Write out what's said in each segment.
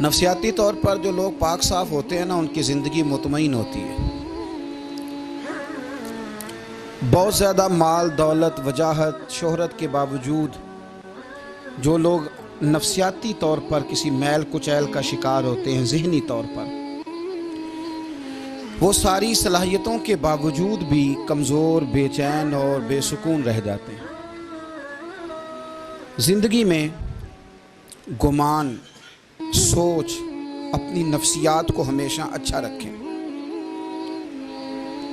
نفسیاتی طور پر جو لوگ پاک صاف ہوتے ہیں نا، ان کی زندگی مطمئن ہوتی ہے. بہت زیادہ مال دولت وجاہت شہرت کے باوجود جو لوگ نفسیاتی طور پر کسی میل کچیل کا شکار ہوتے ہیں، ذہنی طور پر، وہ ساری صلاحیتوں کے باوجود بھی کمزور، بے چین اور بے سکون رہ جاتے ہیں. زندگی میں گمان، سوچ، اپنی نفسیات کو ہمیشہ اچھا رکھیں.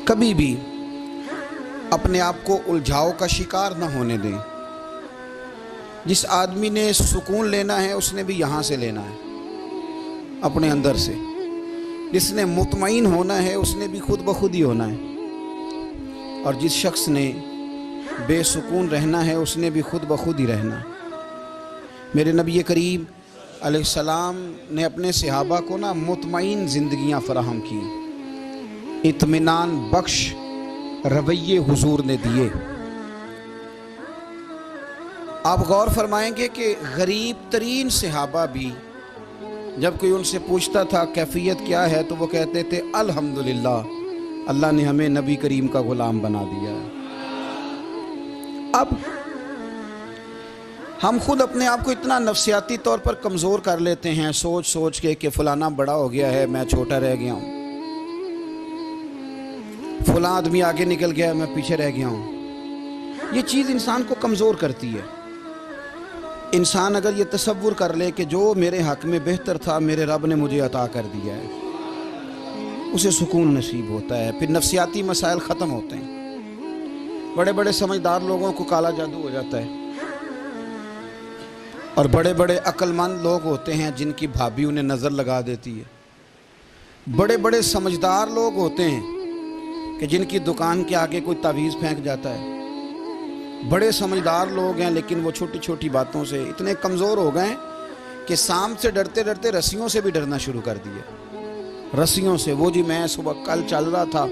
کبھی بھی اپنے آپ کو الجھاؤ کا شکار نہ ہونے دیں. جس آدمی نے سکون لینا ہے اس نے بھی یہاں سے لینا ہے، اپنے اندر سے. جس نے مطمئن ہونا ہے اس نے بھی خود بخود ہی ہونا ہے، اور جس شخص نے بے سکون رہنا ہے اس نے بھی خود بخود ہی رہنا. میرے نبی کریم علیہ السلام نے اپنے صحابہ کو مطمئن زندگیاں فراہم کی، اطمینان بخش رویے حضور نے دیے. آپ غور فرمائیں گے کہ غریب ترین صحابہ بھی جب کوئی ان سے پوچھتا تھا کیفیت کیا ہے تو وہ کہتے تھے الحمدللہ، اللہ نے ہمیں نبی کریم کا غلام بنا دیا ہے. اب ہم خود اپنے آپ کو اتنا نفسیاتی طور پر کمزور کر لیتے ہیں، سوچ سوچ کے کہ فلانا بڑا ہو گیا ہے میں چھوٹا رہ گیا ہوں، فلاں آدمی آگے نکل گیا ہے میں پیچھے رہ گیا ہوں. یہ چیز انسان کو کمزور کرتی ہے. انسان اگر یہ تصور کر لے کہ جو میرے حق میں بہتر تھا میرے رب نے مجھے عطا کر دیا ہے، اسے سکون نصیب ہوتا ہے. پھر نفسیاتی مسائل ختم ہوتے ہیں. بڑے بڑے سمجھدار لوگوں کو کالا جادو ہو جاتا ہے، اور بڑے بڑے عقل مند لوگ ہوتے ہیں جن کی بھابھی انہیں نظر لگا دیتی ہے. بڑے بڑے سمجھدار لوگ ہوتے ہیں کہ جن کی دکان کے آگے کوئی تعویذ پھینک جاتا ہے. بڑے سمجھدار لوگ ہیں لیکن وہ چھوٹی چھوٹی باتوں سے اتنے کمزور ہو گئے کہ سانپ سے ڈرتے ڈرتے رسیوں سے بھی ڈرنا شروع کر دیا. رسیوں سے. وہ جی میں صبح کل چل رہا تھا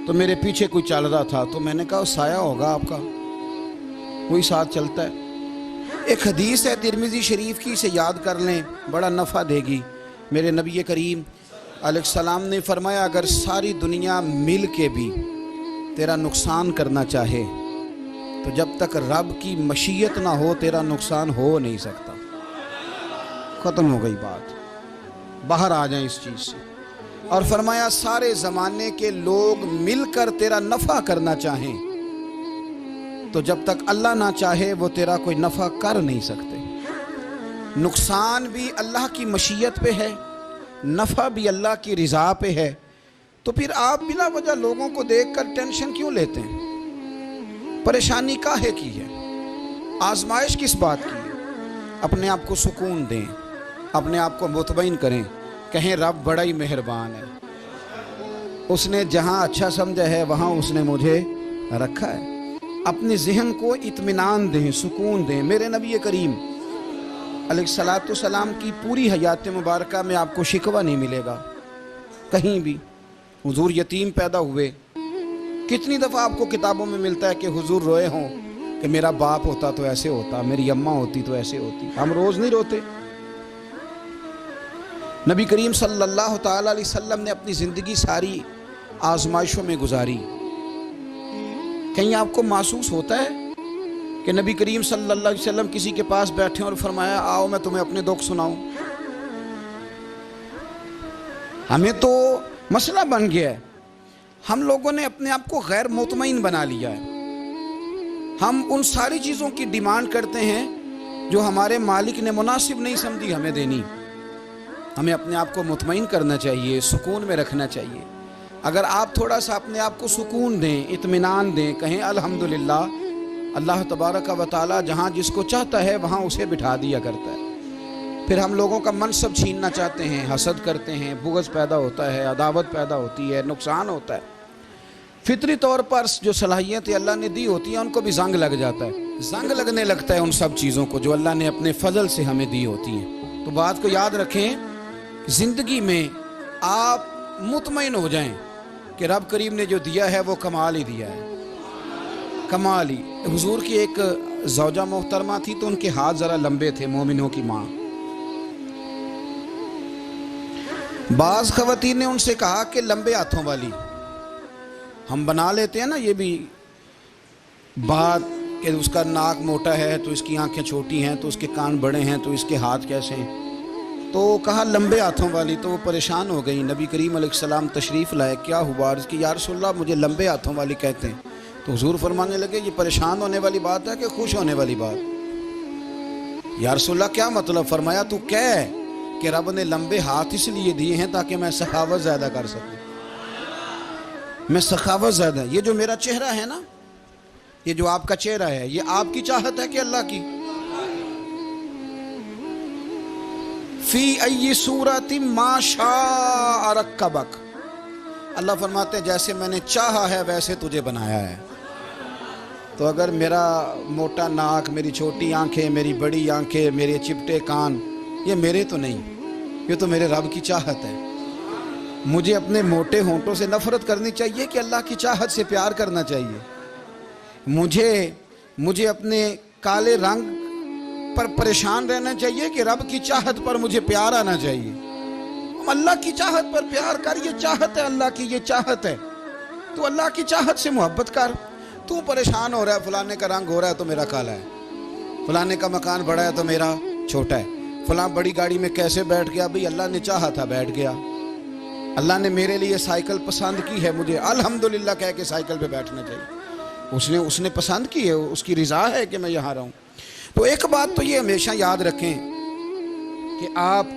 تو میرے پیچھے کوئی چل رہا تھا تو میں نے کہا سایہ ہوگا آپ کا، وہی ساتھ چلتا ہے. ایک حدیث ہے ترمذی شریف کی، اسے یاد کر لیں، بڑا نفع دے گی. میرے نبی کریم علیہ السلام نے فرمایا اگر ساری دنیا مل کے بھی تیرا نقصان کرنا چاہے تو جب تک رب کی مشیت نہ ہو تیرا نقصان ہو نہیں سکتا. ختم ہو گئی بات، باہر آ جائیں اس چیز سے. اور فرمایا سارے زمانے کے لوگ مل کر تیرا نفع کرنا چاہیں تو جب تک اللہ نہ چاہے وہ تیرا کوئی نفع کر نہیں سکتے. نقصان بھی اللہ کی مشیت پہ ہے، نفع بھی اللہ کی رضا پہ ہے. تو پھر آپ بلا وجہ لوگوں کو دیکھ کر ٹینشن کیوں لیتے ہیں؟ پریشانی کاہے کی ہے؟ آزمائش کس بات کی ہے؟ اپنے آپ کو سکون دیں، اپنے آپ کو مطمئن کریں، کہیں رب بڑا ہی مہربان ہے، اس نے جہاں اچھا سمجھا ہے وہاں اس نے مجھے رکھا ہے. اپنے ذہن کو اطمینان دیں، سکون دیں. میرے نبی کریم علیہ السلام کی پوری حیات مبارکہ میں آپ کو شکوہ نہیں ملے گا کہیں بھی. حضور یتیم پیدا ہوئے. کتنی دفعہ آپ کو کتابوں میں ملتا ہے کہ حضور روئے ہوں کہ میرا باپ ہوتا تو ایسے ہوتا، میری اماں ہوتی تو ایسے ہوتی. ہم روز نہیں روتے. نبی کریم صلی اللہ تعالی علیہ وسلم نے اپنی زندگی ساری آزمائشوں میں گزاری. کہیں آپ کو محسوس ہوتا ہے کہ نبی کریم صلی اللہ علیہ وسلم کسی کے پاس بیٹھے اور فرمایا آؤ میں تمہیں اپنے دکھ سناؤں؟ ہمیں تو مسئلہ بن گیا ہے. ہم لوگوں نے اپنے آپ کو غیر مطمئن بنا لیا ہے. ہم ان ساری چیزوں کی ڈیمانڈ کرتے ہیں جو ہمارے مالک نے مناسب نہیں سمجھی ہمیں دینی. ہمیں اپنے آپ کو مطمئن کرنا چاہیے، سکون میں رکھنا چاہیے. اگر آپ تھوڑا سا اپنے آپ کو سکون دیں، اطمینان دیں، کہیں الحمدللہ، اللہ تبارک و تعالی جہاں جس کو چاہتا ہے وہاں اسے بٹھا دیا کرتا ہے. پھر ہم لوگوں کا منصب چھیننا چاہتے ہیں، حسد کرتے ہیں، بغض پیدا ہوتا ہے، عداوت پیدا ہوتی ہے، نقصان ہوتا ہے. فطری طور پر جو صلاحیتیں اللہ نے دی ہوتی ہیں ان کو بھی زنگ لگ جاتا ہے. زنگ لگنے لگتا ہے ان سب چیزوں کو جو اللہ نے اپنے فضل سے ہمیں دی ہوتی ہیں. تو بات کو یاد رکھیں، زندگی میں آپ مطمئن ہو جائیں، کہ رب کریم نے جو دیا ہے وہ کمال ہی دیا ہے، کمال ہی۔ حضور کی ایک زوجہ محترمہ تھی تو ان کے ہاتھ ذرا لمبے تھے، مومنوں کی ماں۔ بعض خواتین نے ان سے کہا کہ لمبے ہاتھوں والی، ہم بنا لیتے ہیں نا یہ بھی بات کہ اس کا ناک موٹا ہے تو اس کی آنکھیں چھوٹی ہیں تو اس کے کان بڑے ہیں تو اس کے ہاتھ کیسے ہیں، تو کہا لمبے ہاتھوں والی۔ تو وہ پریشان ہو گئی، نبی کریم علیہ السلام تشریف لائے، کیا ہوا؟ عرض کی یا رسول اللہ مجھے لمبے ہاتھوں والی کہتے ہیں۔ تو حضور فرمانے لگے یہ پریشان ہونے والی بات ہے کہ خوش ہونے والی بات؟ یا رسول اللہ کیا مطلب؟ فرمایا تو کہہ کہ رب نے لمبے ہاتھ اس لیے دیے ہیں تاکہ میں سخاوت زیادہ کر سکوں، میں سخاوت زیادہ، یہ جو میرا چہرہ ہے نا، یہ جو آپ کا چہرہ ہے، یہ آپ کی چاہت ہے کہ اللہ کی؟ فی ای صورت ما شاء رکبک، اللہ فرماتے ہیں جیسے میں نے چاہا ہے ویسے تجھے بنایا ہے۔ تو اگر میرا موٹا ناک، میری چھوٹی آنکھیں، میری بڑی آنکھیں، میرے چپٹے کان، یہ میرے تو نہیں، یہ تو میرے رب کی چاہت ہے۔ مجھے اپنے موٹے ہونٹوں سے نفرت کرنی چاہیے کہ اللہ کی چاہت سے پیار کرنا چاہیے؟ مجھے اپنے کالے رنگ پر پریشان رہنا چاہیے کہ رب کی چاہت پر مجھے پیار آنا چاہیے؟ اللہ کی چاہت پر پیار کر، یہ چاہت ہے اللہ کی، یہ چاہت ہے، تو اللہ کی چاہت سے محبت کر۔ تو پریشان ہو رہا ہے فلانے کا رنگ ہو رہا ہے تو میرا کالا ہے، فلانے کا مکان بڑا ہے تو میرا چھوٹا ہے، فلاں بڑی گاڑی میں کیسے بیٹھ گیا؟ بھئی اللہ نے چاہا تھا بیٹھ گیا، اللہ نے میرے لیے سائیکل پسند کی ہے، مجھے الحمدللہ کہہ کے سائیکل پہ بیٹھنا چاہیے، اس نے پسند کی ہے، اس کی رضا ہے کہ میں یہاں رہوں۔ تو ایک بات تو یہ ہمیشہ یاد رکھیں کہ آپ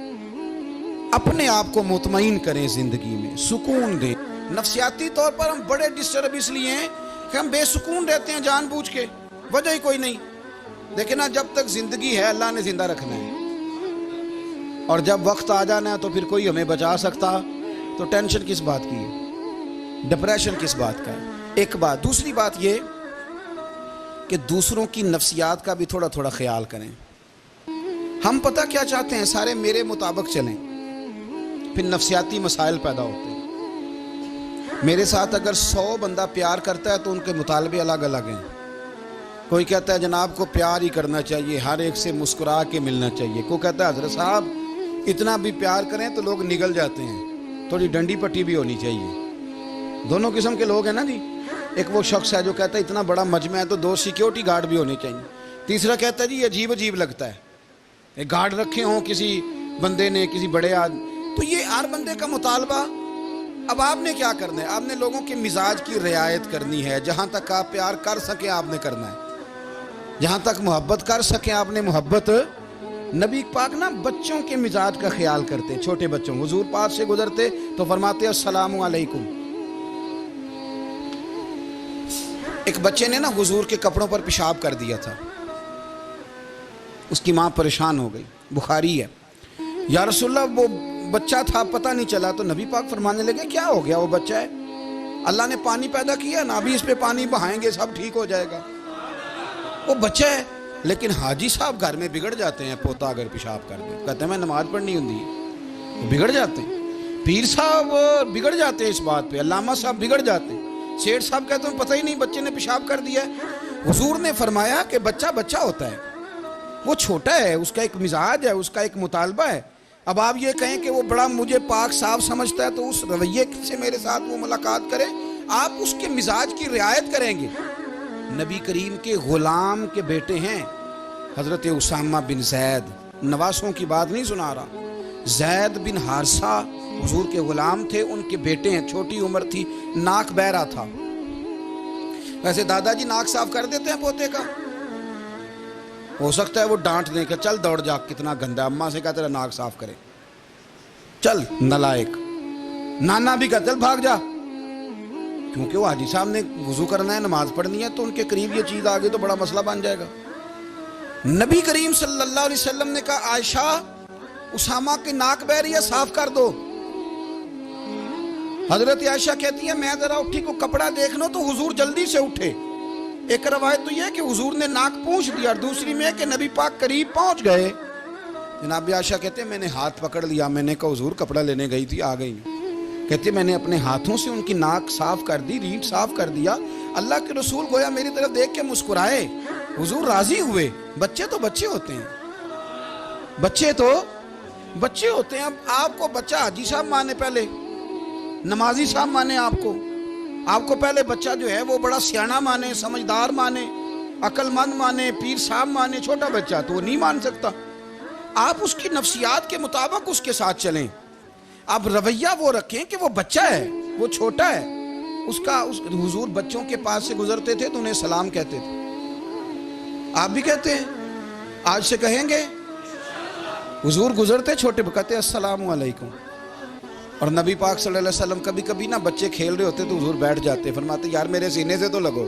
اپنے آپ کو مطمئن کریں، زندگی میں سکون دیں۔ نفسیاتی طور پر ہم بڑے ڈسٹرب اس لیے ہیں کہ ہم بے سکون رہتے ہیں جان بوجھ کے، وجہ ہی کوئی نہیں۔ دیکھنا جب تک زندگی ہے اللہ نے زندہ رکھنا ہے، اور جب وقت آ جانا ہے تو پھر کوئی ہمیں بچا سکتا، تو ٹینشن کس بات کی ہے، ڈپریشن کس بات کا ہے؟ ایک بات۔ دوسری بات یہ کہ دوسروں کی نفسیات کا بھی تھوڑا تھوڑا خیال کریں۔ ہم پتہ کیا چاہتے ہیں؟ سارے میرے مطابق چلیں، پھر نفسیاتی مسائل پیدا ہوتے ہیں۔ میرے ساتھ اگر 100 بندہ پیار کرتا ہے تو ان کے مطالبے الگ الگ ہیں۔ کوئی کہتا ہے جناب کو پیار ہی کرنا چاہیے، ہر ایک سے مسکرا کے ملنا چاہیے، کوئی کہتا ہے حضرت صاحب اتنا بھی پیار کریں تو لوگ نگل جاتے ہیں، تھوڑی ڈنڈی پٹی بھی ہونی چاہیے۔ دونوں قسم کے لوگ ہیں نا جی۔ ایک وہ شخص ہے جو کہتا ہے اتنا بڑا مجمع ہے تو 2 سیکیورٹی گارڈ بھی ہونے چاہیے۔ تیسرا کہتا ہے جی یہ عجیب عجیب لگتا ہے، ایک گارڈ رکھے ہوں کسی بندے نے، کسی بڑے آدمی۔ تو یہ ہر بندے کا مطالبہ۔ اب آپ نے کیا کرنا ہے؟ آپ نے لوگوں کے مزاج کی رعایت کرنی ہے، جہاں تک آپ پیار کر سکیں آپ نے کرنا ہے، جہاں تک محبت کر سکیں آپ نے محبت۔ نبی پاک نا بچوں کے مزاج کا خیال کرتے، چھوٹے بچوں، حضور پاس سے گزرتے تو فرماتے السلام علیکم۔ ایک بچے نے نا حضور کے کپڑوں پر پیشاب کر دیا تھا، اس کی ماں پریشان ہو گئی، بخاری ہے۔ یا رسول اللہ وہ بچہ تھا پتہ نہیں چلا، تو نبی پاک فرمانے لگے کیا ہو گیا؟ وہ بچہ ہے، اللہ نے پانی پیدا کیا نا، ابھی اس پہ پانی بہائیں گے سب ٹھیک ہو جائے گا۔ وہ بچہ ہے، لیکن حاجی صاحب گھر میں بگڑ جاتے ہیں، پوتا اگر پیشاب کر دے کہتے ہیں میں نماز پڑھنی ہوں، بگڑ جاتے ہیں۔ پیر صاحب بگڑ جاتے ہیں اس بات پہ، علامہ صاحب بگڑ جاتے ہیں، سیٹھ صاحب کہتے ہیں پتہ ہی نہیں بچے نے پیشاب کر دیا ہے۔ حضور نے فرمایا کہ بچہ بچہ ہوتا ہے، وہ چھوٹا ہے، اس کا ایک مزاج ہے، اس کا ایک مطالبہ ہے۔ اب آپ یہ کہیں کہ وہ بڑا مجھے پاک صاف سمجھتا ہے تو اس رویے سے میرے ساتھ وہ ملاقات کرے، آپ اس کے مزاج کی رعایت کریں گے۔ نبی کریم کے غلام کے بیٹے ہیں حضرت اسامہ بن زید، نواسوں کی بات نہیں سنا رہا، زید بن حارثہ حضور کے غلام تھے، ان کے بیٹے ہیں، چھوٹی عمر تھی، ناک بہ رہا تھا۔ ویسے دادا جی ناک صاف کر دیتے ہیں پوتے کا، ہو سکتا ہے وہ ڈانٹ دیں کہ چل دوڑ جا کتنا گندا، اماں سے کہا تیرا ناک صاف کرے، چل نالائق، نانا بھی کہا چل بھاگ جا، کیونکہ وہ حاجی صاحب نے وضو کرنا ہے، نماز پڑھنی ہے، تو ان کے قریب یہ چیز آگے تو بڑا مسئلہ بن جائے گا۔ نبی کریم صلی اللہ علیہ وسلم نے کہا عائشہ اسامہ کی ناک بہ رہی ہے صاف کر دو۔ حضرت عائشہ کہتی ہے میں ذرا اٹھی کو کپڑا دیکھ لوں تو حضور جلدی سے اٹھے۔ ایک روایت تو یہ ہے کہ حضور نے ناک پونچھ دیا، اور دوسری میں کہ نبی پاک قریب پہنچ گئے۔ جناب عائشہ کہتے ہیں میں نے ہاتھ پکڑ لیا، میں نے کہا حضور کپڑا لینے گئی تھی آ گئی، کہتے میں نے اپنے ہاتھوں سے ان کی ناک صاف کر دی، ریڑھ صاف کر دیا۔ اللہ کے رسول گویا میری طرف دیکھ کے مسکرائے، حضور راضی ہوئے۔ بچے تو بچے ہوتے ہیں، بچے تو بچے ہوتے ہیں۔ اب آپ کو بچہ حاجی صاحب مانے، پہلے نمازی صاحب مانے، آپ کو پہلے بچہ جو ہے وہ بڑا سیاںا مانے، سمجھدار مانے، عقل مند مانے، پیر صاحب مانے۔ چھوٹا بچہ تو وہ نہیں مان سکتا۔ آپ اس کی نفسیات کے مطابق اس کے ساتھ چلیں۔ آپ رویہ وہ رکھیں کہ وہ بچہ ہے، وہ چھوٹا ہے۔ حضور بچوں کے پاس سے گزرتے تھے تو انہیں سلام کہتے تھے۔ آپ بھی کہتے ہیں، آج سے کہیں گے؟ حضور گزرتے چھوٹے کہتے السلام علیکم۔ اور نبی پاک صلی اللہ علیہ وسلم کبھی کبھی نا بچے کھیل رہے ہوتے تو حضور بیٹھ جاتے، فرماتے یار میرے سینے سے تو لگو۔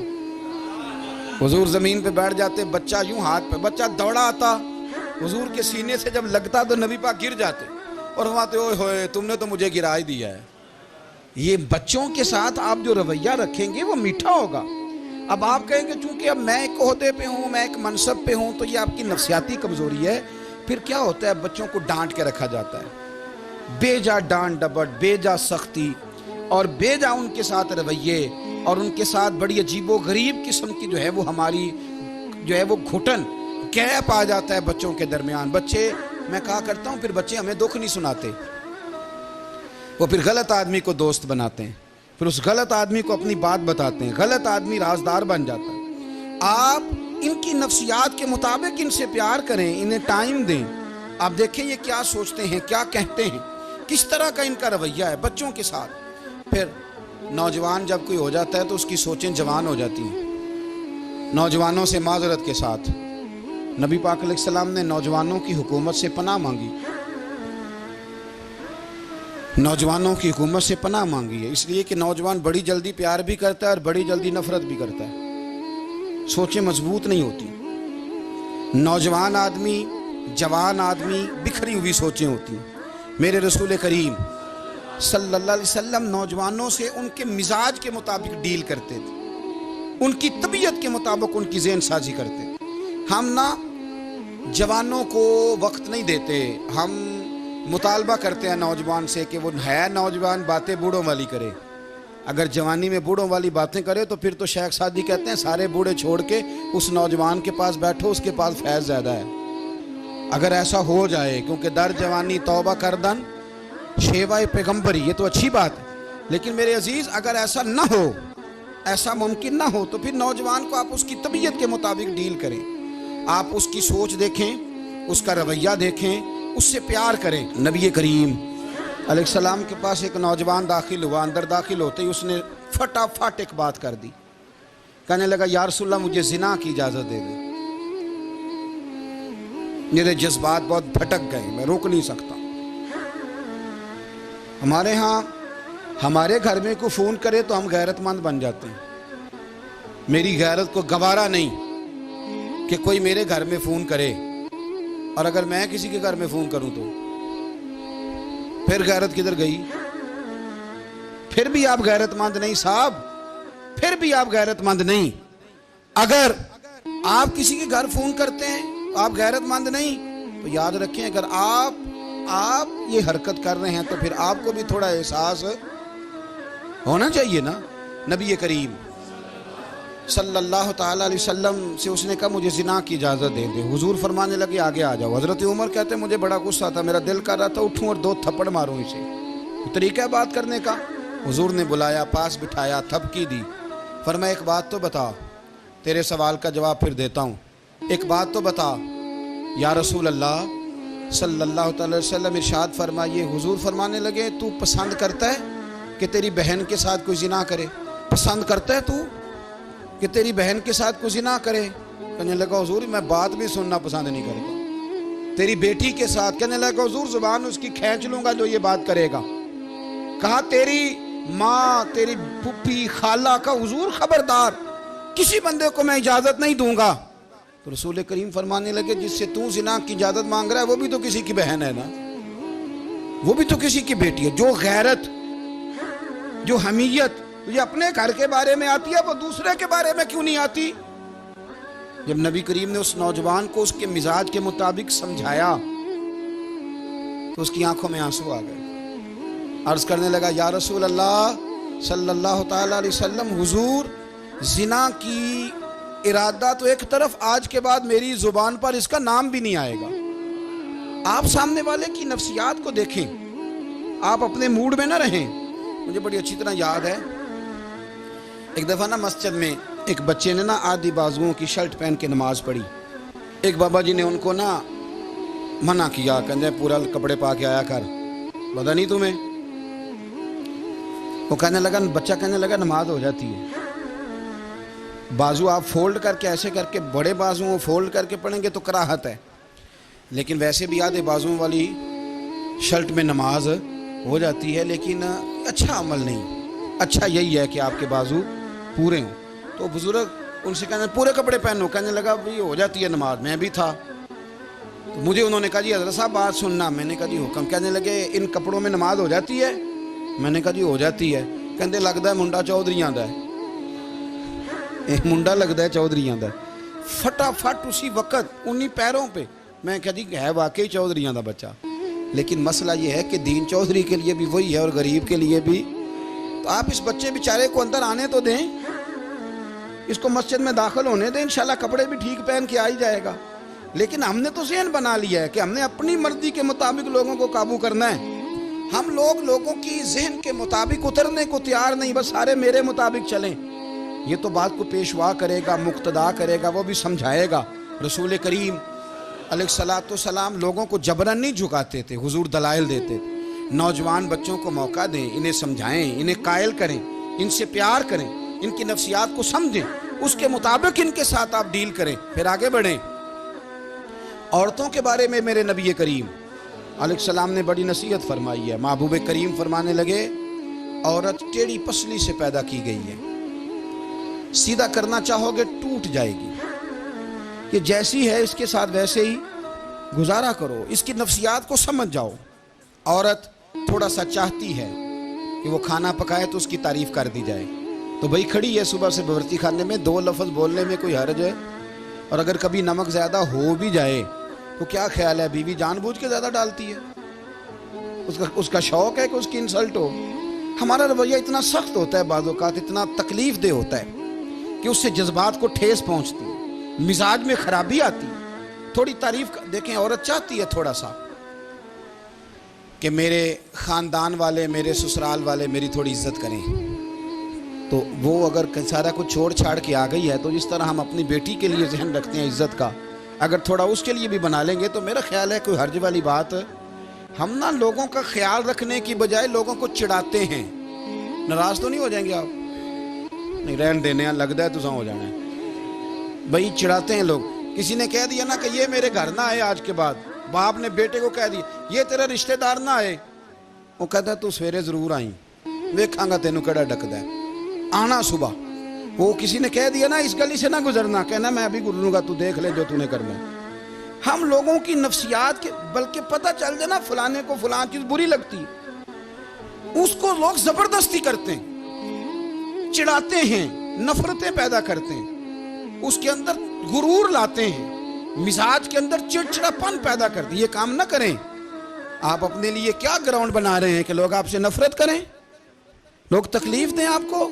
حضور زمین پہ بیٹھ جاتے، بچہ یوں ہاتھ پہ، بچہ دوڑا آتا، حضور کے سینے سے جب لگتا تو نبی پاک گر جاتے اور فرماتے اوئے ہوئے تم نے تو مجھے گرا ہی دیا ہے۔ یہ بچوں کے ساتھ آپ جو رویہ رکھیں گے وہ میٹھا ہوگا۔ اب آپ کہیں گے چونکہ اب میں ایک عہدے پہ ہوں، میں ایک منصب پہ ہوں، تو یہ آپ کی نفسیاتی کمزوری ہے۔ پھر کیا ہوتا ہے، بچوں کو ڈانٹ کے رکھا جاتا ہے، بے جا ڈانٹ ڈپٹ، بے جا سختی اور بے جا ان کے ساتھ رویے، اور ان کے ساتھ بڑی عجیب و غریب قسم کی جو ہے وہ ہماری جو ہے وہ گھٹن گیپ آ جاتا ہے بچوں کے درمیان۔ بچے، میں کہا کرتا ہوں، پھر بچے ہمیں دکھ نہیں سناتے، وہ پھر غلط آدمی کو دوست بناتے ہیں، پھر اس غلط آدمی کو اپنی بات بتاتے ہیں، غلط آدمی رازدار بن جاتا ہے۔ آپ ان کی نفسیات کے مطابق ان سے پیار کریں، انہیں ٹائم دیں۔ آپ دیکھیں یہ کیا سوچتے ہیں، کیا کہتے ہیں، کس طرح کا ان کا رویہ ہے بچوں کے ساتھ۔ پھر نوجوان جب کوئی ہو جاتا ہے تو اس کی سوچیں جوان ہو جاتی ہیں۔ نوجوانوں سے معذرت کے ساتھ نبی پاک علیہ السلام نے نوجوانوں کی حکومت سے پناہ مانگی، نوجوانوں کی حکومت سے پناہ مانگی ہے، اس لیے کہ نوجوان بڑی جلدی پیار بھی کرتا ہے اور بڑی جلدی نفرت بھی کرتا ہے، سوچیں مضبوط نہیں ہوتی۔ نوجوان آدمی، جوان آدمی، بکھری ہوئی سوچیں ہوتی ہیں۔ میرے رسول کریم صلی اللہ علیہ وسلم نوجوانوں سے ان کے مزاج کے مطابق ڈیل کرتے تھے، ان کی طبیعت کے مطابق ان کی ذہن سازی کرتے تھے۔ ہم نا جوانوں کو وقت نہیں دیتے، ہم مطالبہ کرتے ہیں نوجوان سے کہ وہ ہے نوجوان، باتیں بوڑھوں والی کرے۔ اگر جوانی میں بوڑھوں والی باتیں کرے تو پھر تو شیخ سعدی کہتے ہیں سارے بوڑھے چھوڑ کے اس نوجوان کے پاس بیٹھو، اس کے پاس فیض زیادہ ہے۔ اگر ایسا ہو جائے، کیونکہ در جوانی توبہ کردن شیوہ پیغمبری، یہ تو اچھی بات ہے، لیکن میرے عزیز اگر ایسا نہ ہو، ایسا ممکن نہ ہو، تو پھر نوجوان کو آپ اس کی طبیعت کے مطابق ڈیل کریں۔ آپ اس کی سوچ دیکھیں، اس کا رویہ دیکھیں، اس سے پیار کریں۔ نبی کریم علیہ السلام کے پاس ایک نوجوان داخل ہوا، اندر داخل ہوتے ہی اس نے فٹافٹ ایک بات کر دی، کہنے لگا یا رسول اللہ مجھے زنا کی اجازت دے دیں۔ میرے جذبات بہت بھٹک گئے، میں روک نہیں سکتا۔ ہمارے ہاں ہمارے گھر میں کوئی فون کرے تو ہم غیرت مند بن جاتے ہیں۔ میری غیرت کو گوارا نہیں کہ کوئی میرے گھر میں فون کرے، اور اگر میں کسی کے گھر میں فون کروں تو پھر غیرت کدھر گئی؟ پھر بھی آپ غیرت مند نہیں صاحب، پھر بھی آپ غیرت مند نہیں۔ اگر آپ کسی کے گھر فون کرتے ہیں آپ غیرت مند نہیں، تو یاد رکھیں اگر آپ یہ حرکت کر رہے ہیں تو پھر آپ کو بھی تھوڑا احساس ہونا چاہیے نا۔ نبی کریم صلی اللہ تعالیٰ علیہ وسلم سے اس نے کہا مجھے زنا کی اجازت دے دے۔ حضور فرمانے لگے آگے آ جاؤ۔ حضرت عمر کہتے ہیں مجھے بڑا غصہ تھا، میرا دل کر رہا تھا اٹھوں اور 2 تھپڑ ماروں اسے۔ طریقہ ہے بات کرنے کا۔ حضور نے بلایا، پاس بٹھایا، تھپکی دی، فرمایا ایک بات تو بتا، تیرے سوال کا جواب پھر دیتا ہوں، ایک بات تو بتا یا رسول اللہ صلی اللہ تعالی وسلم۔ ارشاد فرمائیے، حضور فرمانے لگے تو پسند کرتا ہے کہ تیری بہن کے ساتھ کوئی زنا کرے؟ پسند کرتا ہے تو کہ تیری بہن کے ساتھ کوئی زنا کرے؟ کہنے لگا حضور میں بات بھی سننا پسند نہیں کرتا۔ تیری بیٹی کے ساتھ؟ کہنے لگا حضور زبان اس کی کھینچ لوں گا جو یہ بات کرے گا۔ کہا تیری ماں، تیری پھپھی، خالہ کا؟ حضور خبردار کسی بندے کو میں اجازت نہیں دوں گا۔ تو رسول کریم فرمانے لگے جس سے تو زنا کی اجازت مانگ رہا ہے وہ بھی تو کسی کی بہن ہے نا، وہ بھی تو کسی کی بیٹی ہے۔ جو غیرت، جو حمیت یہ اپنے گھر کے بارے میں آتی ہے وہ دوسرے کے بارے میں کیوں نہیں آتی؟ جب نبی کریم نے اس نوجوان کو اس کے مزاج کے مطابق سمجھایا تو اس کی آنکھوں میں آنسو آ گئے۔ عرض کرنے لگا یا رسول اللہ صلی اللہ تعالی علیہ وسلم، حضور زنا کی ارادہ تو ایک طرف، آج کے بعد میری زبان پر اس کا نام بھی نہیں آئے گا۔ آپ سامنے والے کی نفسیات کو دیکھیں، آپ اپنے موڈ میں نہ رہیں۔ مجھے بڑی اچھی طرح یاد ہے، ایک دفعہ نا مسجد میں ایک بچے نے نا آدھی بازوؤں کی شرٹ پہن کے نماز پڑھی۔ ایک بابا جی نے ان کو نا منع کیا، کہنے پورا کپڑے پا کے آیا کر، پتہ نہیں تمہیں؟ وہ کہنے لگا، بچہ کہنے لگا نماز ہو جاتی ہے، بازو آپ فولڈ کر کے ایسے کر کے، بڑے بازوؤں فولڈ کر کے پڑھیں گے تو کراہت ہے، لیکن ویسے بھی آدھے بازوؤں والی شرٹ میں نماز ہو جاتی ہے، لیکن اچھا عمل نہیں، اچھا یہی ہے کہ آپ کے بازو پورے ہوں۔ تو بزرگ ان سے کہنے پورے کپڑے پہنو، کہنے لگا بھئی ہو جاتی ہے نماز، میں بھی تھا۔ تو مجھے انہوں نے کہا جی حضرت صاحب بات سننا، میں نے کہا جی حکم۔ کہنے لگے ان کپڑوں میں نماز ہو جاتی ہے؟ میں نے کہا جی ہو جاتی ہے۔ کہندے لگتا ہے منڈا چودھریاں دا ہے، منڈا لگتا ہے چودھریاں دا ہے۔ فٹافٹ اسی وقت انہی پیروں پہ میں کہا جی ہے واقعی چودھریاں دا بچہ، لیکن مسئلہ یہ ہے کہ دین چودھری کے لیے بھی وہی ہے اور غریب کے لیے بھی۔ تو آپ اس بچے بیچارے کو اندر آنے تو دیں، اس کو مسجد میں داخل ہونے دیں، انشاءاللہ کپڑے بھی ٹھیک پہن کے آ ہی جائے گا۔ لیکن ہم نے تو ذہن بنا لیا ہے کہ ہم نے اپنی مرضی کے مطابق لوگوں کو قابو کرنا ہے۔ ہم لوگوں کی ذہن کے مطابق اترنے کو تیار نہیں، بس سارے میرے مطابق چلیں۔ یہ تو بات کو پیشوا کرے گا، مقتدا کرے گا، وہ بھی سمجھائے گا۔ رسول کریم علیہ الصلوۃ والسلام لوگوں کو جبرن نہیں جھکاتے تھے، حضور دلائل دیتے تھے۔ نوجوان بچوں کو موقع دیں، انہیں سمجھائیں، انہیں قائل کریں، ان سے پیار کریں، ان کی نفسیات کو سمجھیں، اس کے مطابق ان کے ساتھ آپ ڈیل کریں، پھر آگے بڑھیں۔ عورتوں کے بارے میں میرے نبی کریم علیہ السلام نے بڑی نصیحت فرمائی ہے۔ محبوب کریم فرمانے لگے عورت ٹیڑھی پسلی سے پیدا کی گئی ہے، سیدھا کرنا چاہو گے ٹوٹ جائے گی، یہ جیسی ہے اس کے ساتھ ویسے ہی گزارا کرو، اس کی نفسیات کو سمجھ جاؤ۔ عورت تھوڑا سا چاہتی ہے کہ وہ کھانا پکائے تو اس کی تعریف کر دی جائے، تو بھئی کھڑی ہے صبح سے باورچی خانے میں، دو لفظ بولنے میں کوئی حرج ہے؟ اور اگر کبھی نمک زیادہ ہو بھی جائے تو کیا خیال ہے، بیوی جان بوجھ کے زیادہ ڈالتی ہے؟ اس کا شوق ہے کہ اس کی انسلٹ ہو؟ ہمارا رویہ اتنا سخت ہوتا ہے، بعض اوقات اتنا تکلیف دہ ہوتا ہے کہ اس سے جذبات کو ٹھیس پہنچتی ہے، مزاج میں خرابی آتی ہے۔ تھوڑی تعریف دیکھیں، عورت چاہتی ہے تھوڑا سا کہ میرے خاندان والے، میرے سسرال والے میری تھوڑی عزت کریں، تو وہ اگر سارا کچھ چھوڑ چھاڑ کے آ گئی ہے تو جس طرح ہم اپنی بیٹی کے لیے ذہن رکھتے ہیں عزت کا، اگر تھوڑا اس کے لیے بھی بنا لیں گے تو میرا خیال ہے کوئی حرج والی بات۔ ہم نا لوگوں کا خیال رکھنے کی بجائے لوگوں کو چڑھاتے ہیں۔ ناراض تو نہیں ہو جائیں گے آپ؟ نہیں، رہن دینے ہیں، لگتا ہے تو ہو جانا ہے بھائی، چڑھاتے ہیں لوگ۔ کسی نے کہہ دیا نا کہ یہ میرے گھر نہ آئے آج کے بعد، باپ نے بیٹے کو کہہ دیا یہ تیرا رشتہ دار نہ آئے، وہ کہتا ہے تو سویرے ضرور آئیں، ویکھاں گا تینوں کیڑا ڈکدا ہے، آنا صبح۔ وہ کسی نے کہہ دیا نا اس گلی سے نہ گزرنا، کہنا میں ابھی گزروں گا، تو دیکھ لے جو تو نے کرنا ہے۔ ہم لوگوں کی نفسیات کے بلکہ پتہ چل جائے نا فلانے کو فلاں چیز بری لگتی ہے، اس کو لوگ زبردستی کرتے ہیں، چڑھاتے ہیں، نفرتیں پیدا کرتے ہیں، اس کے اندر غرور لاتے ہیں، مزاج کے اندر چڑچڑاپن پیدا کرتے ہیں۔ یہ کام نہ کریں۔ آپ اپنے لیے کیا گراؤنڈ بنا رہے ہیں کہ لوگ آپ سے نفرت کریں، لوگ تکلیف دیں آپ کو؟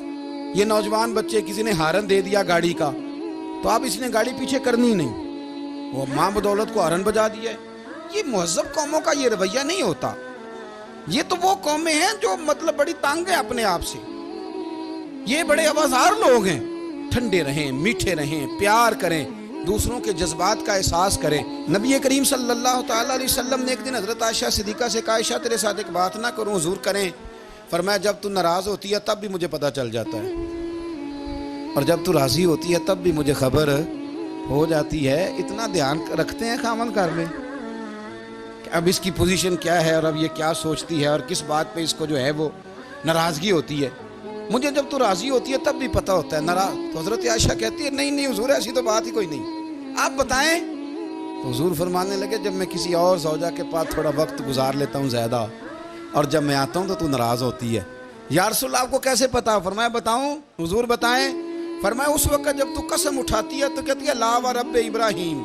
یہ نوجوان بچے کسی نے ہارن دے دیا گاڑی کا تو آپ اس نے گاڑی پیچھے کرنی نہیں، وہ ماں بدولت کو ہارن بجا دیا ہے۔ یہ مہذب قوموں کا یہ رویہ نہیں ہوتا۔ یہ تو وہ قومیں ہیں جو مطلب بڑی تانگ ہیں اپنے آپ سے، یہ بڑے آوازار لوگ ہیں۔ ٹھنڈے رہیں، میٹھے رہیں، پیار کریں، دوسروں کے جذبات کا احساس کریں۔ نبی کریم صلی اللہ تعالیٰ علیہ وسلم نے ایک دن حضرت عائشہ صدیقہ سے کہا عائشہ تیرے ساتھ ایک بات نہ کروں؟ حضور کریں۔ فرمایا جب تو ناراض ہوتی ہے تب بھی مجھے پتہ چل جاتا ہے، اور جب تو راضی ہوتی ہے تب بھی مجھے خبر ہو جاتی ہے۔ اتنا دھیان رکھتے ہیں خاوند گھر میں کہ اب اس کی پوزیشن کیا ہے اور اب یہ کیا سوچتی ہے اور کس بات پہ اس کو جو ہے وہ ناراضگی ہوتی ہے۔ مجھے جب تو راضی ہوتی ہے تب بھی پتہ ہوتا ہے ناراض۔ تو حضرت عائشہ کہتی ہے نہیں نہیں حضور ایسی تو بات ہی کوئی نہیں، آپ بتائیں۔ تو حضور فرمانے لگے جب میں کسی اور زوجہ کے پاس تھوڑا وقت گزار لیتا ہوں زیادہ اور جب میں آتا ہوں تو ناراض ہوتی ہے۔ یا رسول اللہ آپ کو کیسے پتا؟ فرمایا بتاؤں؟ حضور بتائیں۔ فرمایا اس وقت جب تو قسم اٹھاتی ہے تو کہتی ہے لا و رب ابراہیم،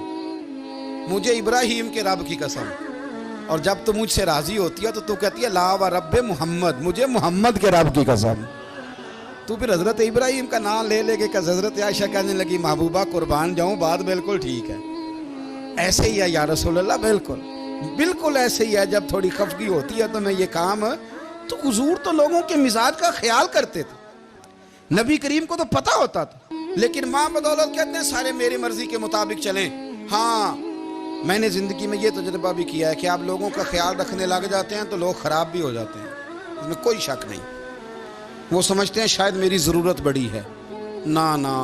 مجھے ابراہیم کے رب کی قسم، اور جب تو مجھ سے راضی ہوتی ہے تو کہتی ہے لا و رب محمد، مجھے محمد کے رب کی قسم۔ تو پھر حضرت ابراہیم کا نام لے لے کے حضرت عائشہ کہنے لگی محبوبہ قربان جاؤں، بات بالکل ٹھیک ہے، ایسے ہی ہے یا رسول اللہ، بالکل ایسے ہی ہے۔ جب تھوڑی خفگی ہوتی ہے تو میں یہ کام، تو حضور تو لوگوں کے مزاج کا خیال کرتے تھے، نبی کریم کو تو پتہ ہوتا تھا، لیکن ماں بدولت کہتے ہیں سارے میری مرضی کے مطابق چلیں۔ ہاں میں نے زندگی میں یہ تجربہ بھی کیا ہے کہ آپ لوگوں کا خیال رکھنے لگ جاتے ہیں تو لوگ خراب بھی ہو جاتے ہیں، اس میں کوئی شک نہیں۔ وہ سمجھتے ہیں شاید میری ضرورت بڑی ہے، نا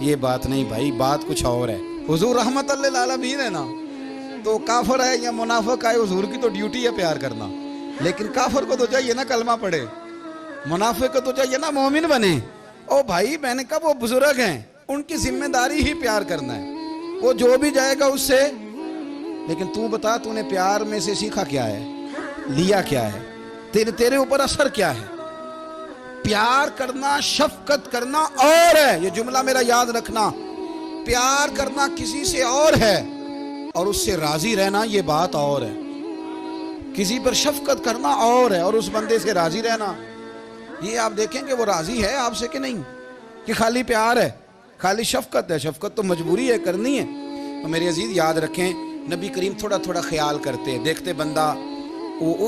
یہ بات نہیں بھائی، بات کچھ اور ہے۔ حضور رحمت اللہ للعالمین ہے نا، تو کافر ہے یا منافق ہے، حضور کی تو ڈیوٹی ہے پیار کرنا، لیکن کافر کو تو چاہیے نا کلمہ پڑھے، منافق کو تو چاہیے نا مومن بنے۔ او بھائی میں نے کہا وہ بزرگ ہیں، ان کی ذمہ داری ہی پیار کرنا ہے، وہ جو بھی جائے گا اس سے۔ لیکن تو بتا تو نے پیار میں سے سیکھا کیا ہے، لیا کیا ہے، تیرے اوپر اثر کیا ہے؟ پیار کرنا، شفقت کرنا اور ہے، یہ جملہ میرا یاد رکھنا، پیار کرنا کسی سے اور ہے اور اس سے راضی رہنا یہ بات اور ہے۔ کسی پر شفقت کرنا اور ہے اور اس بندے سے راضی رہنا، یہ آپ دیکھیں کہ وہ راضی ہے آپ سے کہ نہیں، کہ خالی پیار ہے، خالی شفقت ہے۔ شفقت تو مجبوری ہے، کرنی ہے۔ تو میرے عزیز یاد رکھیں، نبی کریم تھوڑا تھوڑا خیال کرتے، دیکھتے بندہ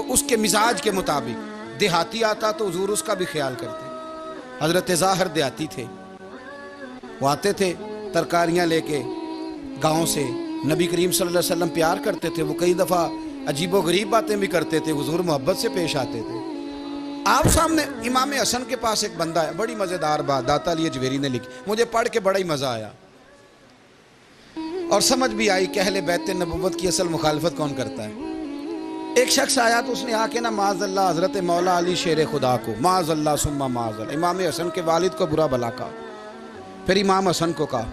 اس کے مزاج کے مطابق، دیہاتی آتا تو حضور اس کا بھی خیال کرتے۔ حضرت ظاہر دیہاتی تھے، وہ آتے تھے ترکاریاں لے کے گاؤں سے، نبی کریم صلی اللہ علیہ وسلم پیار کرتے تھے، وہ کئی دفعہ عجیب و غریب باتیں بھی کرتے تھے، حضور محبت سے پیش آتے تھے۔ آپ سامنے امام حسن کے پاس ایک بندہ ہے، بڑی مزیدار بات داتا علی اجویری نے لکھی، مجھے پڑھ کے بڑا ہی مزہ آیا اور سمجھ بھی آئی کہ اہل بیت نبوت کی اصل مخالفت کون کرتا ہے۔ ایک شخص آیا تو اس نے آ کے نا معاذ اللہ حضرت مولا علی شیر خدا کو، معاذ اللہ ثم معاذ اللہ، امام حسن کے والد کو برا بلا کہا، پھر امام حسن کو کہا،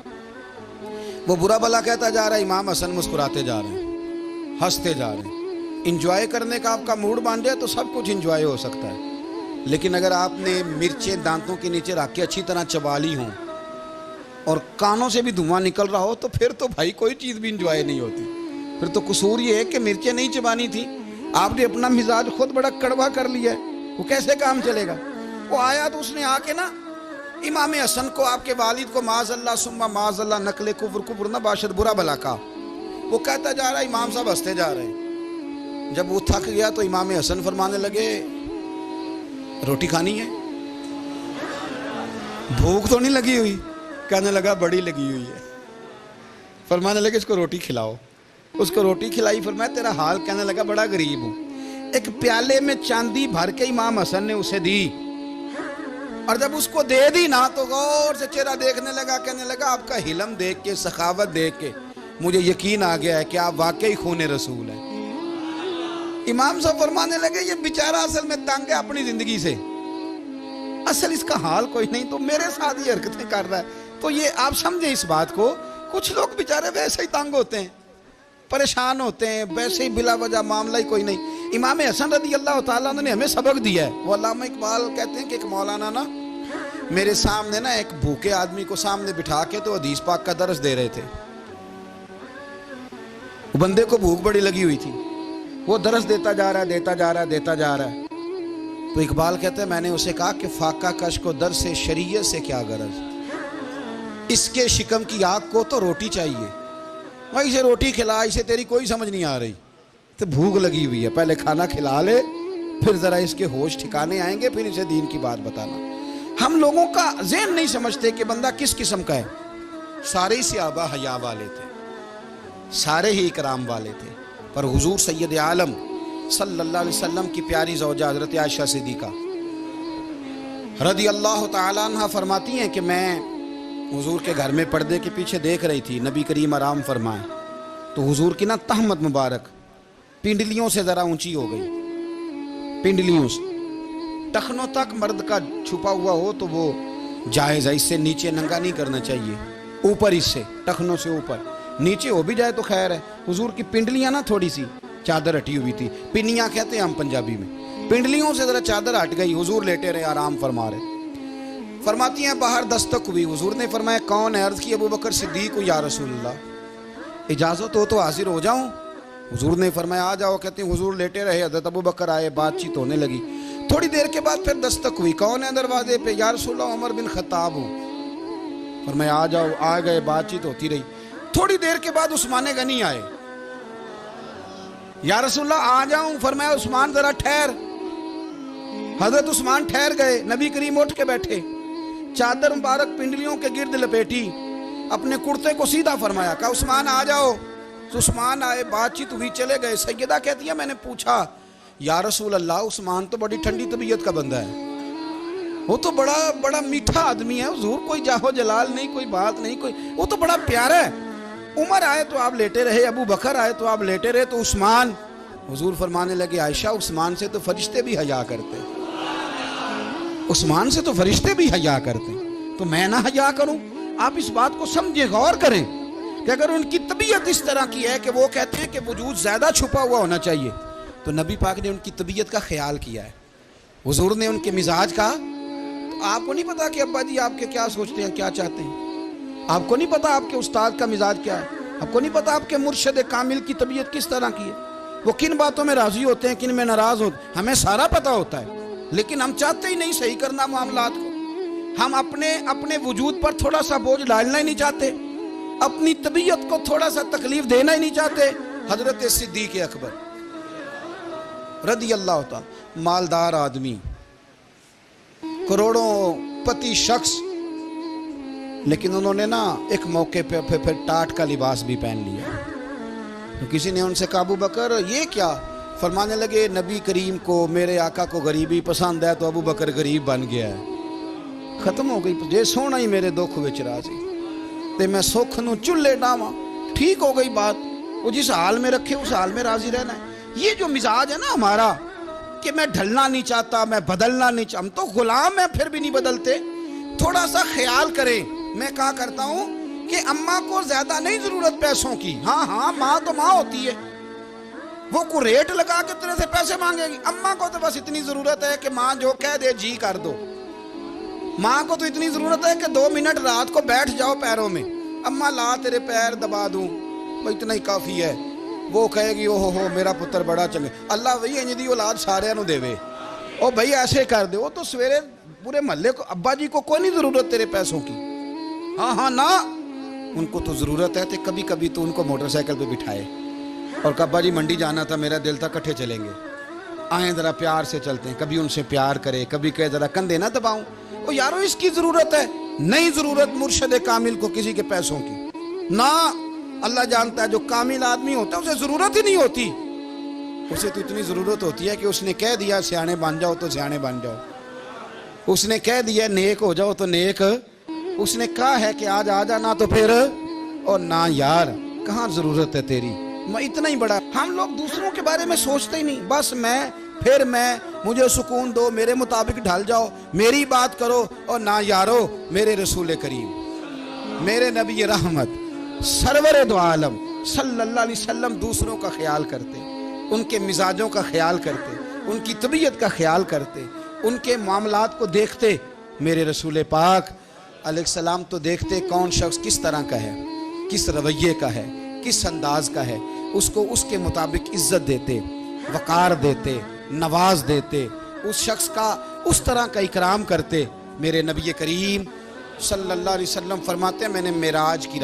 وہ برا بلا کہتا جا رہا ہے، امام حسن مسکراتے جا رہے ہیں، ہنستے جا رہے ہیں۔ انجوائے کرنے کا آپ کا موڈ بن جائے تو سب کچھ انجوائے ہو سکتا ہے، لیکن اگر آپ نے مرچیں دانتوں کے نیچے رکھ کے اچھی طرح چبا لی ہوں اور کانوں سے بھی دھواں نکل رہا ہو تو پھر تو بھائی کوئی چیز بھی انجوائے نہیں ہوتی، پھر تو قصور یہ ہے کہ مرچیں نہیں چبانی تھی، آپ نے اپنا مزاج خود بڑا کڑوا کر لیا ہے، وہ کیسے کام چلے گا؟ وہ آیا تو اس نے آ کے نا امام حسن کو، آپ کے والد کو، معاذ اللہ ثم معاذ اللہ، نقل کفر نہ باشد، برا بلا کہا۔ وہ کہتا جا رہا ہے، امام صاحب ہنستے جا رہے ہیں۔ جب وہ تھک گیا تو امام حسن فرمانے لگے روٹی کھانی ہے، بھوک تو نہیں لگی ہوئی؟ کہنے لگا بڑی لگی ہوئی ہے۔ فرمانے لگے اس کو روٹی کھلاؤ، اس کو روٹی کھلائی، فرمایا تیرا حال؟ کہنے لگا بڑا غریب ہوں۔ ایک پیالے میں چاندی بھر کے امام حسن نے اسے دی، اور جب اس کو دے دی نا تو غور سے چہرہ دیکھنے لگا، کہنے لگا آپ کا حلم دیکھ کے، سخاوت دیکھ کے مجھے یقین آ گیا ہے کہ آپ واقعی خون رسول ہیں۔ امام صاحب فرمانے لگے یہ بیچارہ اصل میں تنگ ہے اپنی زندگی سے، اصل اس کا حال کوئی نہیں، تو میرے ساتھ یہ حرکتیں کر رہا ہے۔ تو یہ آپ سمجھیں اس بات کو، کچھ لوگ بیچارے ویسے ہی تنگ ہوتے ہیں، پریشان ہوتے ہیں، ویسے ہی بلا وجہ معاملہ ہی کوئی نہیں۔ امام حسن رضی اللہ تعالیٰ عنہ نے ہمیں سبق دیا ہے۔ وہ علامہ اقبال کہتے ہیں کہ ایک مولانا نا میرے سامنے نا ایک بھوکے آدمی کو سامنے بٹھا کے تو حدیث پاک کا درس دے رہے تھے، بندے کو بھوک بڑی لگی ہوئی تھی، وہ درس دیتا جا رہا ہے۔ تو اقبال کہتے ہیں میں نے اسے کہا کہ فاقہ کش کو درس شریعت سے کیا غرض، اس کے شکم کی آگ کو تو روٹی چاہیے، بھائی اسے روٹی کھلا، اسے تیری کوئی سمجھ نہیں آ رہی، تو بھوک لگی ہوئی ہے، پہلے کھانا کھلا لے، پھر ذرا اس کے ہوش ٹھکانے آئیں گے، پھر اسے دین کی بات بتانا۔ ہم لوگوں کا ذہن نہیں سمجھتے کہ بندہ کس قسم کا ہے۔ سارے ہی صحابہ حیا والے تھے، سارے ہی اکرام والے تھے، پر حضور سید عالم صلی اللہ علیہ وسلم کی پیاری زوجہ حضرت عائشہ صدیقہ رضی اللہ تعالیٰ عنہ فرماتی ہیں کہ میں حضور کے گھر میں پردے کے پیچھے دیکھ رہی تھی، نبی کریم آرام فرمائیں، تو حضور کی نا تہمت مبارک پنڈلیوں سے ذرا اونچی ہو گئی، پنڈلیوں سے ٹخنوں تک مرد کا چھپا ہوا ہو تو وہ جائز ہے، اس سے نیچے ننگا نہیں کرنا چاہیے، اوپر اس سے ٹخنوں سے اوپر، نیچے ہو بھی جائے تو خیر ہے۔ حضور کی پنڈلیاں نا تھوڑی سی چادر ہٹی ہوئی تھی، پنیاں کہتے ہیں ہم پنجابی میں، پنڈلیوں سے ذرا چادر ہٹ گئی، حضور لیٹے رہے، آرام فرما رہے۔ فرماتی ہیں باہر دستک ہوئی، حضور نے فرمایا کون ہے؟ عرض کی ابو بکر صدیق یا رسول اللہ، اجازت ہو تو حاضر ہو جاؤں؟ حضور نے فرمایا آ جاؤ. کہتے ہیں حضور لیٹے رہے, حضرت ابو بکر آئے, بات چیت ہونے لگی. تھوڑی دیر کے بعد پھر دستک ہوئی, کون ہے دروازے پہ؟ یا رسول اللہ عمر بن خطاب ہوں. فرمایا آ جاؤ. آ گئے, بات چیت ہوتی رہی. تھوڑی دیر کے بعد عثمان غنی آئے. یا رسول اللہ آ جاؤں. فرمایا عثمان ذرا ٹھہر. حضرت عثمان ٹھہر گئے. نبی کریم اٹھ کے بیٹھے, چادر مبارک پنڈلیوں کے گرد لپیٹی, اپنے کرتے کو سیدھا فرمایا, کہا عثمان آ جاؤ. تو عثمان آئے, بات چیت ہوئی, چلے گئے. سیدہ کہتی ہے میں نے پوچھا یا رسول اللہ عثمان تو بڑی ٹھنڈی طبیعت کا بندہ ہے, وہ تو بڑا میٹھا آدمی ہے حضور, کوئی جاہو جلال نہیں, کوئی بات نہیں, کوئی, وہ تو بڑا پیارا ہے. عمر آئے تو آپ لیٹے رہے, ابو بکر آئے تو آپ لیٹے رہے, تو عثمان. حضور فرمانے لگے عائشہ عثمان سے تو فرشتے بھی حیا کرتے, عثمان سے تو فرشتے بھی حیا کرتے, تو میں نہ حیا کروں؟ آپ اس بات کو سمجھیں, غور کریں کہ اگر ان کی طبیعت اس طرح کی ہے کہ وہ کہتے ہیں کہ وجود زیادہ چھپا ہوا ہونا چاہیے, تو نبی پاک نے ان کی طبیعت کا خیال کیا ہے, حضور نے ان کے مزاج کا. تو آپ کو نہیں پتا کہ ابا جی آپ کے کیا سوچتے ہیں, کیا چاہتے ہیں؟ آپ کو نہیں پتا آپ کے استاد کا مزاج کیا ہے؟ آپ کو نہیں پتا آپ کے مرشد کامل کی طبیعت کس طرح کی ہے؟ وہ کن باتوں میں راضی ہوتے ہیں, کن میں ناراض ہوتے ہیں, ہمیں سارا پتا ہوتا ہے, لیکن ہم چاہتے ہی نہیں صحیح کرنا معاملات کو. ہم اپنے وجود پر تھوڑا سا بوجھ ڈالنا ہی نہیں چاہتے, اپنی طبیعت کو تھوڑا سا تکلیف دینا ہی نہیں چاہتے. حضرت صدیق اکبر رضی اللہ تعالی, مالدار آدمی, کروڑوں پتی شخص, لیکن انہوں نے نا ایک موقع پہ پھر ٹاٹ کا لباس بھی پہن لیا. تو کسی نے ان سے کہا ابو بکر یہ کیا؟ فرمانے لگے نبی کریم کو, میرے آقا کو غریبی پسند ہے, تو ابو بکر غریب بن گیا ہے. ختم ہو گئی. جے سونا ہی میرے دکھ وچ راضی, تے میں سکھ نو چلے ڈاواں. ٹھیک ہو گئی بات, وہ جس حال میں رکھے اس حال میں راضی رہنا ہے. یہ جو مزاج ہے نا ہمارا کہ میں ڈھلنا نہیں چاہتا, میں بدلنا نہیں چاہتا, ہم تو غلام ہیں پھر بھی نہیں بدلتے. تھوڑا سا خیال کریں. میں کہا کرتا ہوں کہ اماں کو زیادہ نہیں ضرورت پیسوں کی, ہاں ماں تو ماں ہوتی ہے, وہ کو ریٹ لگا کے تیرے سے پیسے مانگے گی. اماں کو تو بس اتنی ضرورت ہے کہ ماں جو کہہ دے جی کر دو. ماں کو تو اتنی ضرورت ہے کہ 2 منٹ رات کو بیٹھ جاؤ پیروں میں, اماں لا تیرے پیر دبا دوں, وہ اتنا ہی کافی ہے. وہ کہے گی او ہو میرا پتر بڑا چنگا, اللہ وہی انج دی اولاد سارے نو دے وے, او بھائی ایسے کر دے. وہ تو سویرے پورے محلے کو, ابا جی کو کوئی نہیں ضرورت تیرے پیسوں کی, ہاں نا, ان کو تو ضرورت ہے. تو کبھی کبھی تو ان کو موٹر سائیکل پہ بٹھائے اور ابا جی منڈی جانا تھا, میرا دل تھا کٹھے چلیں گے, آئیں ذرا پیار سے چلتے ہیں. کبھی ان سے پیار کرے, کبھی کہے ذرا کندھے نہ دباؤں. او یارو اس کی ضرورت ہے, نہیں ضرورت مرشد کامل کو کسی کے پیسوں کی نا. اللہ جانتا ہے جو کامل آدمی ہوتا ہے اسے ضرورت ہی نہیں ہوتی. اسے تو اتنی ضرورت ہوتی ہے کہ اس نے کہہ دیا سیانے بن جاؤ تو سیانے بن جاؤ, اس نے کہہ دیا نیک ہو جاؤ تو نیک, اس نے کہا ہے کہ آج آ جانا تو پھر, اور نہ یار کہاں ضرورت ہے تیری, میں اتنا ہی بڑا. ہم لوگ دوسروں کے بارے میں سوچتے ہی نہیں, بس میں مجھے سکون دو, میرے مطابق ڈھل جاؤ, میری بات کرو. اور نہ یارو, میرے رسول کریم, میرے نبی رحمت سرور دو عالم صلی اللہ علیہ وسلم دوسروں کا خیال کرتے, ان کے مزاجوں کا خیال کرتے, ان کی طبیعت کا خیال کرتے, ان کے معاملات کو دیکھتے. میرے رسول پاک علیہ السلام تو دیکھتے کون شخص کس طرح کا ہے, کس رویے کا ہے, کس انداز کا ہے, اس کو اس کے مطابق عزت دیتے, وقار دیتے, نواز دیتے, اس شخص کا اس طرح کا اکرام کرتے. میرے نبی کریم صلی اللہ علیہ وسلم فرماتے ہیں میں نے معراج کی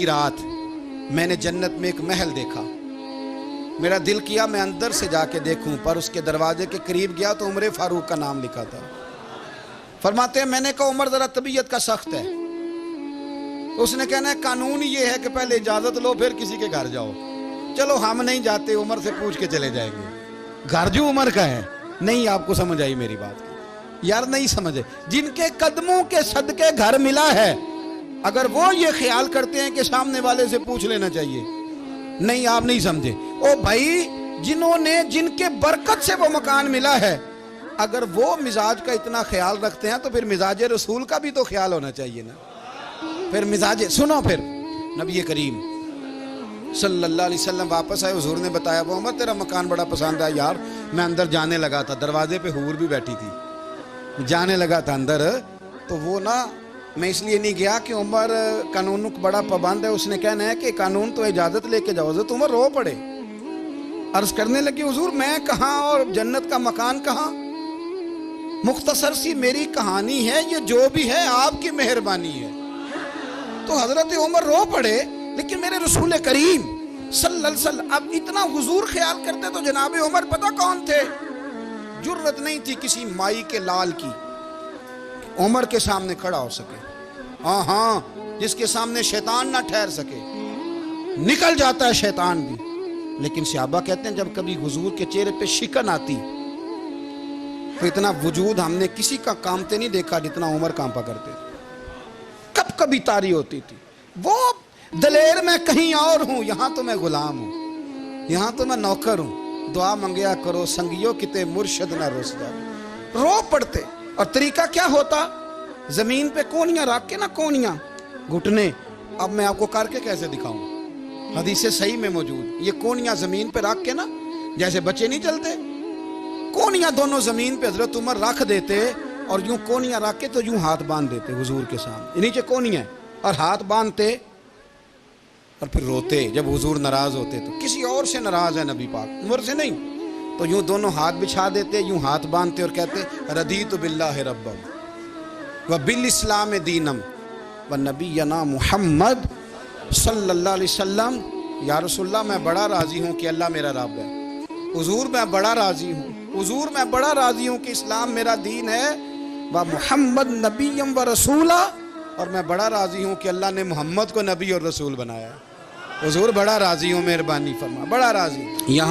رات میں نے جنت میں ایک محل دیکھا, میرا دل کیا میں اندر سے جا کے دیکھوں, پر اس کے دروازے کے قریب گیا تو عمر فاروق کا نام لکھا تھا. فرماتے ہیں میں نے کہا عمر ذرا طبیعت کا سخت ہے, اس نے کہنا ہے قانون یہ ہے کہ پہلے اجازت لو پھر کسی کے گھر جاؤ. چلو ہم نہیں جاتے, عمر سے پوچھ کے چلے جائیں گے, گھر جو عمر کا ہے. نہیں آپ کو سمجھ آئی میری بات یار, نہیں سمجھے. جن کے قدموں کے صدقے گھر ملا ہے, اگر وہ یہ خیال کرتے ہیں کہ سامنے والے سے پوچھ لینا چاہیے, نہیں آپ نہیں سمجھے. او بھائی جن کے برکت سے وہ مکان ملا ہے, اگر وہ مزاج کا اتنا خیال رکھتے ہیں تو پھر مزاج رسول کا بھی تو خیال ہونا چاہیے نا. پھر مزاج سنو, پھر نبی کریم صلی اللہ علیہ وسلم واپس آئے, حضور نے بتایا وہ عمر تیرا مکان بڑا پسند ہے. یار میں اندر جانے لگا تھا, دروازے پہ حور بھی بیٹھی تھی, جانے لگا تھا اندر, تو وہ نا میں اس لیے نہیں گیا کہ عمر قانون کو بڑا پابند ہے، اس نے کہنا ہے کہ قانون تو اجازت لے کے جاؤ۔ حضرت عمر رو پڑے، عرض کرنے لگے حضور میں کہاں اور جنت کا مکان کہاں؟ مختصر سی میری کہانی ہے، یہ جو بھی ہے آپ کی مہربانی ہے۔ تو حضرت عمر رو پڑے، لیکن میرے رسول کریم صلی اللہ علیہ وسلم اب اتنا حضور خیال کرتے تو جناب عمر پتہ کون تھے؟ جرت نہیں تھی کسی مائی کے لال کی عمر کے سامنے کھڑا ہو سکے، ہاں جس کے سامنے شیطان نہ ٹھہر سکے، نکل جاتا ہے شیطان بھی۔ لیکن صحابہ کہتے ہیں جب کبھی حضور کے چہرے پہ شکن آتی تو اتنا وجود ہم نے کسی کا کامتے نہیں دیکھا جتنا عمر کانپا کرتے تھے۔ کب کبھی طاری ہوتی تھی، وہ دلیر میں کہیں اور ہوں، یہاں تو میں غلام ہوں، یہاں تو میں نوکر ہوں، دعا منگیا کرو سنگیو کتے مرشد نہ رسدا۔ رو پڑتے، اور طریقہ کیا ہوتا؟ زمین پہ کونیاں رکھ کے نا، کونیاں گھٹنے، اب میں آپ کو کر کے کیسے دکھاؤں، حدیث صحیح میں موجود، یہ کونیاں زمین پہ رکھ کے نا، جیسے بچے نہیں چلتے، کونیاں دونوں زمین پہ حضرت عمر رکھ دیتے، اور یوں کونیاں رکھ کے تو یوں ہاتھ باندھ دیتے حضور کے سامنے، نیچے کونیاں اور ہاتھ باندھتے اور پھر روتے جب حضور ناراض ہوتے تو۔ کسی اور سے ناراض ہے نبی پاک، عمر سے نہیں، تو یوں دونوں ہاتھ بچھا دیتے، یوں ہاتھ باندھتے اور کہتے رضیت باللہ ربا وبالاسلام دینم ونبینا محمد صلی اللہ علیہ وسلم۔ یا رسول اللہ میں بڑا راضی ہوں کہ اللہ میرا رب ہے، حضور میں بڑا راضی ہوں، حضور میں بڑا راضی ہوں کہ اسلام میرا دین ہے، و محمد نبیم و رسولہ، اور میں بڑا راضی ہوں کہ اللہ نے محمد کو نبی اور رسول بنایا۔ حضور بڑا راضی ہوں، مہربانی فرما، بڑا راضی ہوں۔